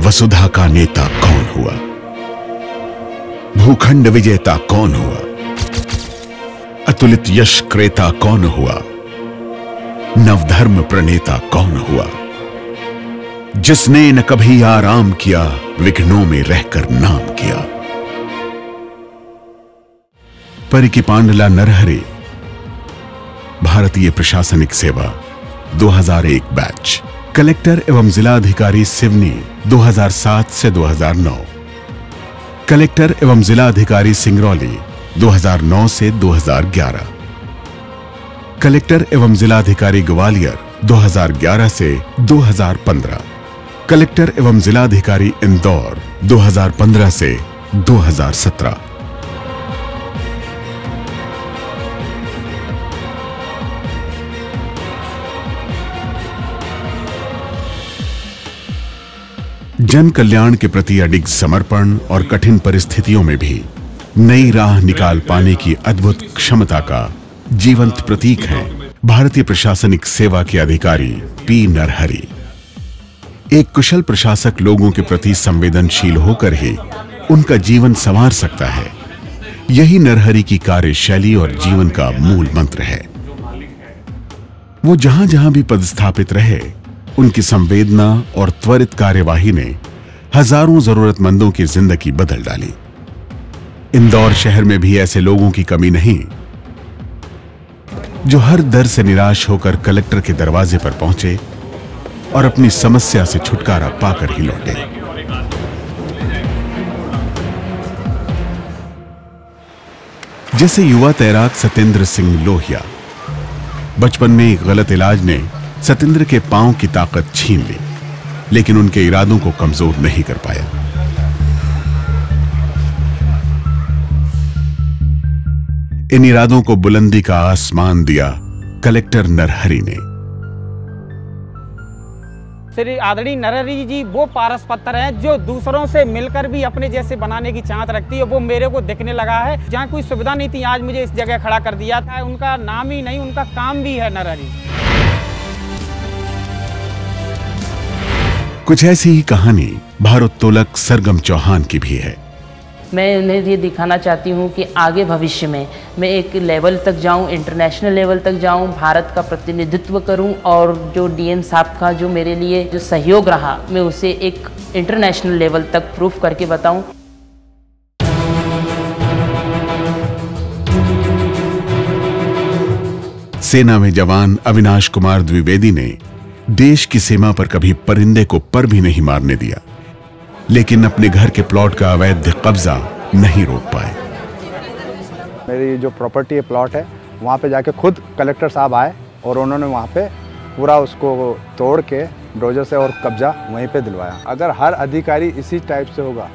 वसुधा का नेता कौन हुआ, भूखंड विजेता कौन हुआ, अतुलित यश क्रेता कौन हुआ, नवधर्म प्रणेता कौन हुआ, जिसने न कभी आराम किया, विघ्नों में रहकर नाम किया। परिकी पांडला नरहरि, भारतीय प्रशासनिक सेवा 2001 बैच, कलेक्टर एवं जिलाधिकारी सिवनी 2007 से 2009, कलेक्टर एवं जिलाधिकारी सिंगरौली 2009 से 2011, कलेक्टर एवं जिलाधिकारी ग्वालियर 2011 से 2015, कलेक्टर एवं जिलाधिकारी इंदौर 2015 से 2017। जन कल्याण के प्रति अडिग समर्पण और कठिन परिस्थितियों में भी नई राह निकाल पाने की अद्भुत क्षमता का जीवंत प्रतीक हैं भारतीय प्रशासनिक सेवा के अधिकारी पी नरहरि। एक कुशल प्रशासक लोगों के प्रति संवेदनशील होकर ही उनका जीवन संवार सकता है। यही नरहरि की कार्यशैली और जीवन का मूल मंत्र है। वो जहां जहां भी पदस्थापित रहे, उनकी संवेदना और त्वरित कार्यवाही ने हजारों जरूरतमंदों की जिंदगी बदल डाली। इंदौर शहर में भी ऐसे लोगों की कमी नहीं जो हर दर से निराश होकर कलेक्टर के दरवाजे पर पहुंचे और अपनी समस्या से छुटकारा पाकर ही लौटे। जैसे युवा तैराक सत्येंद्र सिंह लोहिया। बचपन में एक गलत इलाज ने सत्येंद्र के पांव की ताकत छीन ली, लेकिन उनके इरादों को कमजोर नहीं कर पाया। इन इरादों को बुलंदी का आसमान दिया कलेक्टर नरहरि ने। श्री आदरणीय नरहरि जी वो पारस पत्थर हैं जो दूसरों से मिलकर भी अपने जैसे बनाने की चाहत रखती है। वो मेरे को दिखने लगा है। जहाँ कोई सुविधा नहीं थी, आज मुझे इस जगह खड़ा कर दिया था। उनका नाम ही नहीं, उनका काम भी है नरहरि। कुछ ऐसी ही कहानी भारोत्तोलक सरगम चौहान की भी है। मैं उन्हें ये दिखाना चाहती हूँ कि आगे भविष्य में मैं एक लेवल तक जाऊँ, इंटरनेशनल लेवल तक जाऊँ, भारत का प्रतिनिधित्व करूँ और जो डीएम साहब का जो मेरे लिए जो सहयोग रहा, मैं उसे एक इंटरनेशनल लेवल तक प्रूफ करके बताऊँ। सेना में जवान अविनाश कुमार द्विवेदी ने देश की सीमा पर कभी परिंदे को पर भी नहीं मारने दिया, लेकिन अपने घर के प्लॉट का अवैध कब्जा नहीं रोक पाए। मेरी जो प्रॉपर्टी है, प्लॉट है, वहाँ पे जाके खुद कलेक्टर साहब आए और उन्होंने वहाँ पे पूरा उसको तोड़ के डोजर से और कब्जा वहीं पे दिलवाया। अगर हर अधिकारी इसी टाइप से होगा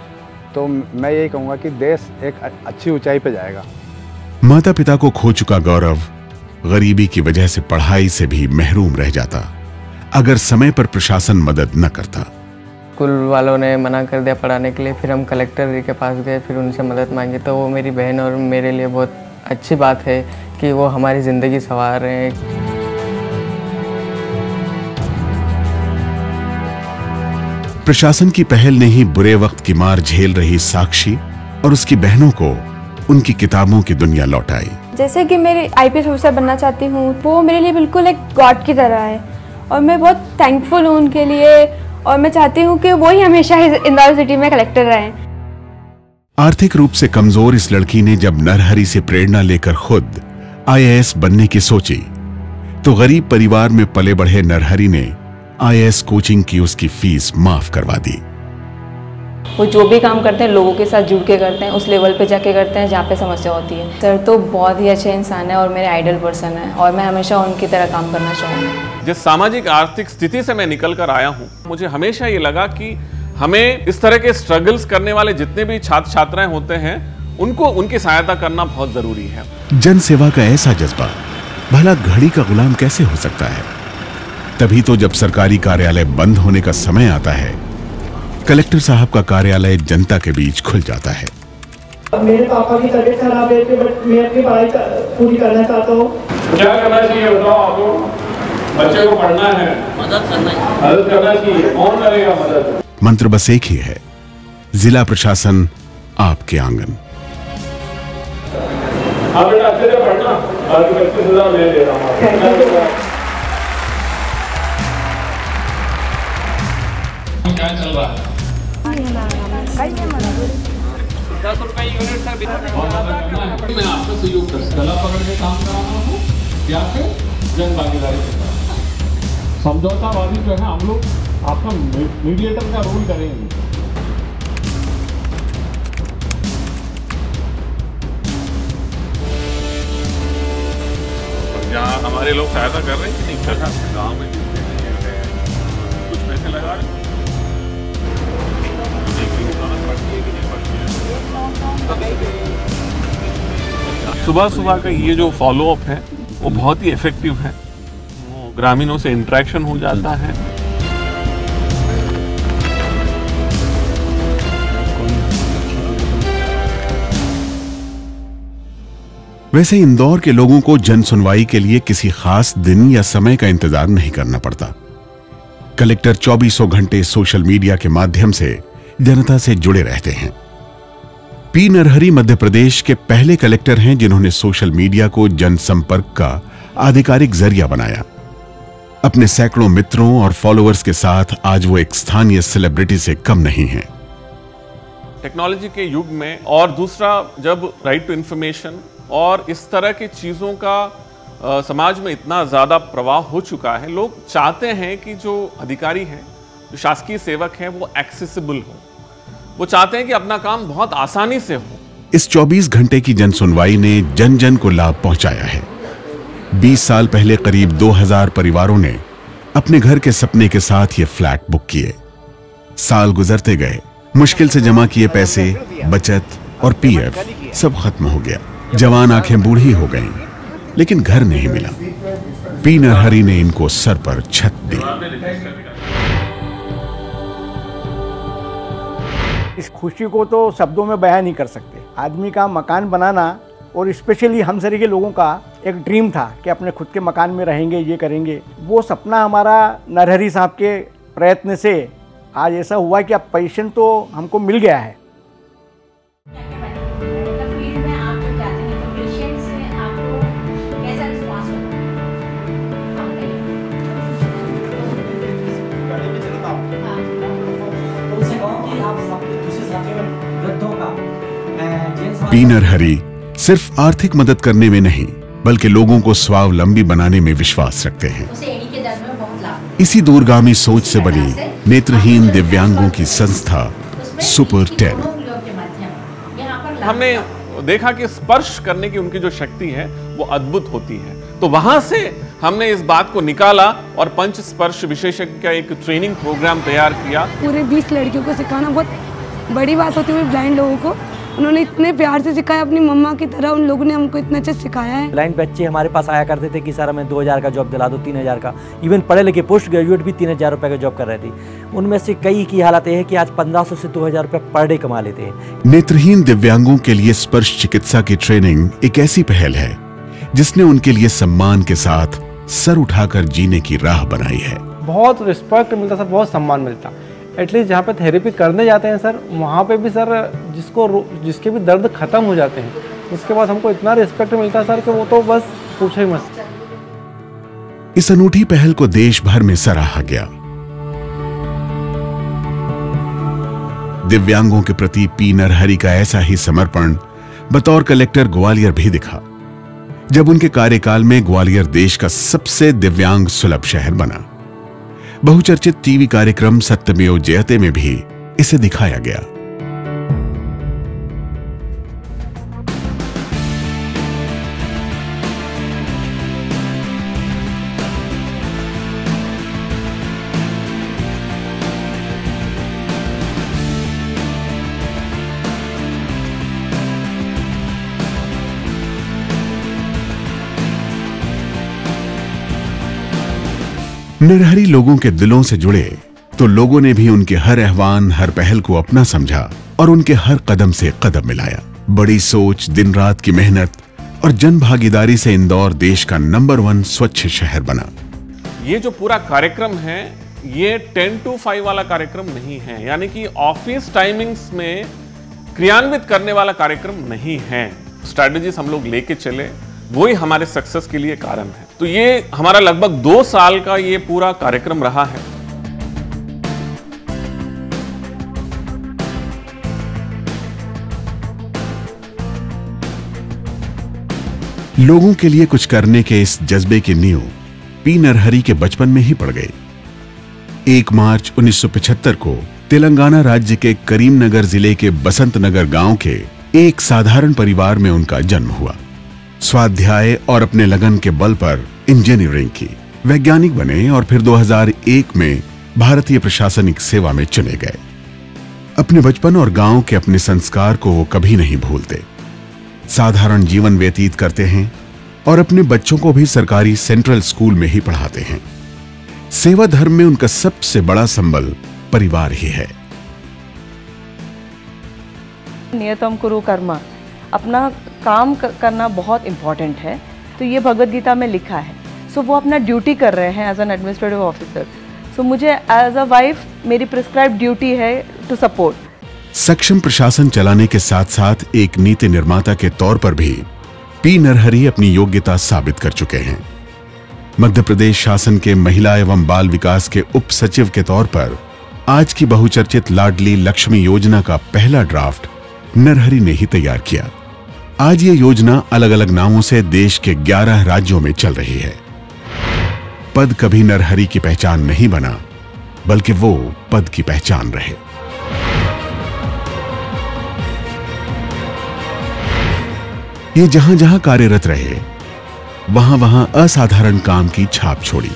तो मैं यही कहूँगा कि देश एक अच्छी ऊंचाई पे जाएगा। माता पिता को खो चुका गौरव गरीबी की वजह से पढ़ाई से भी महरूम रह जाता अगर समय पर प्रशासन मदद न करता। स्कूल वालों ने मना कर दिया पढ़ाने के लिए। फिर हम कलेक्टर जी के पास गए, फिर उनसे मदद मांगी। तो वो मेरी बहन और मेरे लिए बहुत अच्छी बात है कि वो हमारी ज़िंदगी संवार रहे हैं। प्रशासन की पहल ने ही बुरे वक्त की मार झेल रही साक्षी और उसकी बहनों को उनकी किताबों की दुनिया लौटाई। जैसे कि मेरी आईपीएस ऑफिसर बनना चाहती हूँ, वो मेरे लिए बिल्कुल एक गॉड की तरह है और मैं बहुत थैंकफुल हूँ उनके लिए और मैं चाहती हूँ कि वो ही हमेशा इंदौर सिटी में कलेक्टर रहें। आर्थिक रूप से कमजोर इस लड़की ने जब नरहरि से प्रेरणा लेकर खुद आईएएस बनने की सोची, तो गरीब परिवार में पले बढ़े नरहरि ने आईएएस कोचिंग की उसकी फीस माफ करवा दी। वो जो भी काम करते हैं लोगों के साथ जुड़ के करते हैं, उस लेवल पे जाके करते हैं जहाँ पे समस्या होती है। सर तो बहुत ही अच्छे इंसान है और मेरे आइडल पर्सन है और मैं हमेशा उनकी तरह काम करना चाहूँगी। जिस सामाजिक आर्थिक स्थिति से मैं निकल कर आया हूँ, मुझे हमेशा ये लगा कि हमें इस तरह के स्ट्रगल्स करने वाले जितने भी छात्र छात्राएं होते हैं, उनको उनकी सहायता करना बहुत जरूरी है। जन सेवा का ऐसा जज्बा भला घड़ी का गुलाम कैसे हो सकता है? तभी तो जब सरकारी कार्यालय बंद होने का समय आता है, कलेक्टर साहब का कार्यालय जनता के बीच खुल जाता है। मेरे पापा की तबीयत खराब है, मैं अपनी पढ़ाई पूरी करना चाहता हूँ। क्या करना चाहिए बताओ आपको? बच्चे को पढ़ना है, मदद करना चाहिए। कौन करेगा मदद? मंत्र बस एक ही है, जिला प्रशासन आपके आंगन। आप बेटा अच्छे से पढ़ना, बाकी 25,000 मैं दे रहा हूँ। क्या चल रहा है? 10 रुपए यूनिट सर। मैं आपका सहयोग कर गला पकड़ के काम करा रहा हूँ या फिर जन भागीदारी के साथ समझौतावादी जो है हम लोग आपका मीडिएटर का रोल करेंगे। जहाँ हमारे लोग सहायता कर रहे हैं कि नहीं कर रहे, गाँव में कुछ पैसे लगा रहे हैं, सुबह सुबह का ये जो फॉलोअप है वो बहुत ही इफेक्टिव है, वो ग्रामीणों से इंटरेक्शन हो जाता है। वैसे इंदौर के लोगों को जन सुनवाई के लिए किसी खास दिन या समय का इंतजार नहीं करना पड़ता। कलेक्टर 24 घंटे सोशल मीडिया के माध्यम से जनता से जुड़े रहते हैं। पी नरहरी मध्य प्रदेश के पहले कलेक्टर हैं जिन्होंने सोशल मीडिया को जनसंपर्क का आधिकारिक जरिया बनाया। अपने सैकड़ों मित्रों और फॉलोअर्स के साथ आज वो एक स्थानीय सेलिब्रिटी से कम नहीं हैं। टेक्नोलॉजी के युग में, और दूसरा जब राइट टू इंफॉर्मेशन और इस तरह की चीज़ों का समाज में इतना ज़्यादा प्रवाह हो चुका है, लोग चाहते हैं कि जो अधिकारी हैं, जो शासकीय सेवक हैं, वो एक्सेसिबल हो। वो चाहते हैं कि अपना काम बहुत आसानी से हो। इस 24 घंटे की जन सुनवाई ने जन जन को लाभ पहुंचाया है। 20 साल पहले करीब 2000 परिवारों ने अपने घर के सपने के साथ ये फ्लैट बुक किए। साल गुजरते गए, मुश्किल से जमा किए पैसे, बचत और पीएफ सब खत्म हो गया। जवान आंखें बूढ़ी हो गईं, लेकिन घर नहीं मिला। पी नरहरी ने इनको सर पर छत दी। इस खुशी को तो शब्दों में बयान नहीं कर सकते। आदमी का मकान बनाना, और स्पेशली हम सरी के लोगों का एक ड्रीम था कि अपने खुद के मकान में रहेंगे, ये करेंगे। वो सपना हमारा नरहरी साहब के प्रयत्न से आज ऐसा हुआ कि अब पेंशन तो हमको मिल गया है। पी नरहरी सिर्फ आर्थिक मदद करने में नहीं, बल्कि लोगों को स्वावलंबी बनाने में विश्वास रखते हैं। इसी दूरगामी सोच से बनी नेत्रहीन दिव्यांगों की संस्था सुपर 10। हमने देखा कि स्पर्श करने की उनकी जो शक्ति है वो अद्भुत होती है, तो वहां से हमने इस बात को निकाला और पंच स्पर्श विशेषज्ञ का एक ट्रेनिंग प्रोग्राम तैयार किया। पूरे 20 लड़कियों को सिखाना बहुत बड़ी बात होती है। ब्लाइंड लोगों को उन्होंने इतने प्यार से सिखाया, अपनी मम्मा की तरह उन लोगों ने हमको इतना अच्छा सिखाया है। ब्लाइंड बच्चे हमारे पास आया करते थे कि सर हमें 2000 का जॉब दिला दो, 3000 का। इवन पढ़े लिखे पोस्ट ग्रेजुएट भी 3000 रुपये का जॉब कर रहे थे। उनमें से कई की हालत है कि आज 1500 से 2000 रुपये पर डे कमा लेते हैं। नेत्रहीन दिव्यांगों के लिए स्पर्श चिकित्सा की ट्रेनिंग एक ऐसी पहल है जिसने उनके लिए सम्मान के साथ सर उठाकर जीने की राह बनाई है। बहुत रिस्पेक्ट मिलता सर, बहुत सम्मान मिलता। एटलीस्ट जहाँ पे थेरेपी करने जाते हैं सर, वहाँ पे भी सर जिसके भी दर्द खत्म हो जाते हैं, उसके बाद हमको इतना रिस्पेक्ट मिलता है सर कि वो तो बस पूछो ही मत। इस अनूठी पहल को देश भर में सराहा गया। दिव्यांगों के प्रति पी नरहरी का ऐसा ही समर्पण बतौर कलेक्टर ग्वालियर भी दिखा, जब उनके कार्यकाल में ग्वालियर देश का सबसे दिव्यांग सुलभ शहर बना। बहुचर्चित टीवी कार्यक्रम सत्यमेव जयते में भी इसे दिखाया गया। नरहरी लोगों के दिलों से जुड़े तो लोगों ने भी उनके हर आह्वान, हर पहल को अपना समझा और उनके हर कदम से कदम मिलाया। बड़ी सोच, दिन रात की मेहनत और जन भागीदारी से इंदौर देश का नंबर 1 स्वच्छ शहर बना। ये जो पूरा कार्यक्रम है ये 10 to 5 वाला कार्यक्रम नहीं है, यानी कि ऑफिस टाइमिंग्स में क्रियान्वित करने वाला कार्यक्रम नहीं है। स्ट्रैटेजीज हम लोग लेके चले, वही हमारे सक्सेस के लिए कारण है। तो ये हमारा लगभग 2 साल का ये पूरा कार्यक्रम रहा है। लोगों के लिए कुछ करने के इस जज्बे की नींव पी नरहरि के बचपन में ही पड़ गई। 1 मार्च 1975 को तेलंगाना राज्य के करीमनगर जिले के बसंत नगर गांव के एक साधारण परिवार में उनका जन्म हुआ। स्वाध्याय और अपने लगन के बल पर इंजीनियरिंग की, वैज्ञानिक बने और फिर 2001 में भारतीय प्रशासनिक सेवा में चले गए। अपने बचपन और गांव के अपने संस्कार को वो कभी नहीं भूलते। साधारण जीवन व्यतीत करते हैं और अपने बच्चों को भी सरकारी सेंट्रल स्कूल में ही पढ़ाते हैं। सेवा धर्म में उनका सबसे बड़ा संबल परिवार ही है। नियतम कुरु कर्म, अपना काम करना बहुत इम्पोर्टेंट है। तो ये भगवद गीता में लिखा है। सो वो अपना ड्यूटी कर रहे हैं एज एन एडमिनिस्ट्रेटिव ऑफिसर। सो मुझे एज अ वाइफ मेरी प्रिस्क्राइब ड्यूटी है टू सपोर्ट। सक्षम प्रशासन चलाने के साथ साथ एक नीति निर्माता के तौर पर भी पी नरहरि अपनी योग्यता साबित कर चुके हैं। मध्य प्रदेश शासन के महिला एवं बाल विकास के उप सचिव के तौर पर आज की बहुचर्चित लाडली लक्ष्मी योजना का पहला ड्राफ्ट नरहरि ने ही तैयार किया। आज ये योजना अलग अलग नामों से देश के 11 राज्यों में चल रही है। पद कभी नरहरि की पहचान नहीं बना, बल्कि वो पद की पहचान रहे। ये जहां जहां कार्यरत रहे, वहां वहां असाधारण काम की छाप छोड़ी।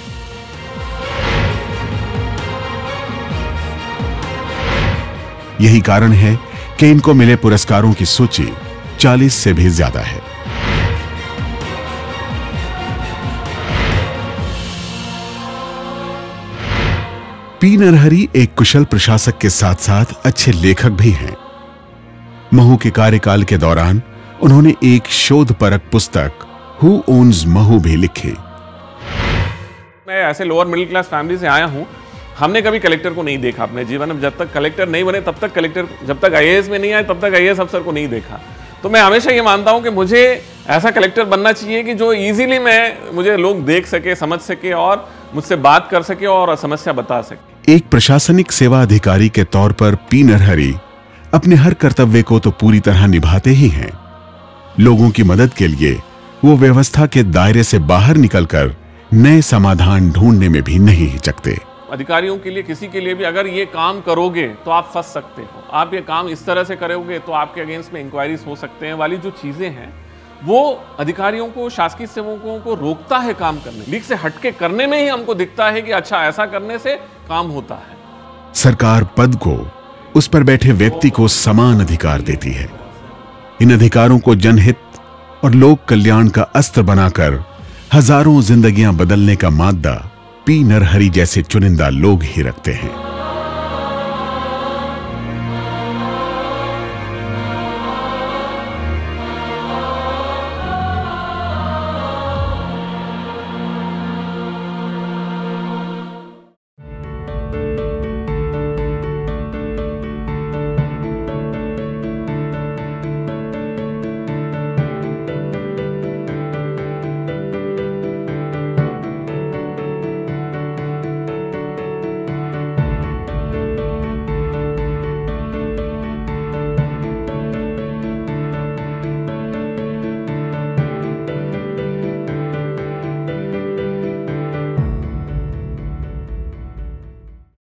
यही कारण है कि इनको मिले पुरस्कारों की सूची 40 से भी ज्यादा है। पी नरहरि एक कुशल प्रशासक के साथ साथ अच्छे लेखक भी हैं। महू के कार्यकाल के दौरान उन्होंने एक शोधपरक पुस्तक हु ओन्स महू भी लिखी। मैं ऐसे लोअर मिडिल क्लास फैमिली से आया हूं। हमने कभी कलेक्टर को नहीं देखा अपने जीवन में। जब तक कलेक्टर नहीं बने तब तक कलेक्टर, जब तक आईएएस में नहीं आए तब तक आईएएस अफसर को नहीं देखा। तो मैं हमेशा ये मानता हूं कि मुझे ऐसा कलेक्टर बनना चाहिए कि जो इजीली मुझे लोग देख सके, समझ सके और मुझसे बात कर सके और समस्या बता सके। एक प्रशासनिक सेवा अधिकारी के तौर पर पी नरहरि अपने हर कर्तव्य को तो पूरी तरह निभाते ही हैं। लोगों की मदद के लिए वो व्यवस्था के दायरे से बाहर निकलकर नए समाधान ढूंढने में भी नहीं हिचकते। अधिकारियों के लिए, किसी के लिए भी अगर ये काम करोगे तो आप फंस सकते हो, आप ये काम इस तरह से करोगे तो आपके अगेंस्ट में इंक्वायरीज हो सकते हैं वाली जो चीजें हैं, वो अधिकारियों को, शासकीय सेवकों को रोकता है काम करने। लीक से हटके करने में ही हमको दिखता है कि अच्छा ऐसा करने से काम होता है। सरकार पद को, उस पर बैठे व्यक्ति को समान अधिकार देती है। इन अधिकारों को जनहित और लोक कल्याण का अस्त्र बनाकर हजारों जिंदगियां बदलने का मादा पी नरहरि जैसे चुनिंदा लोग ही रखते हैं।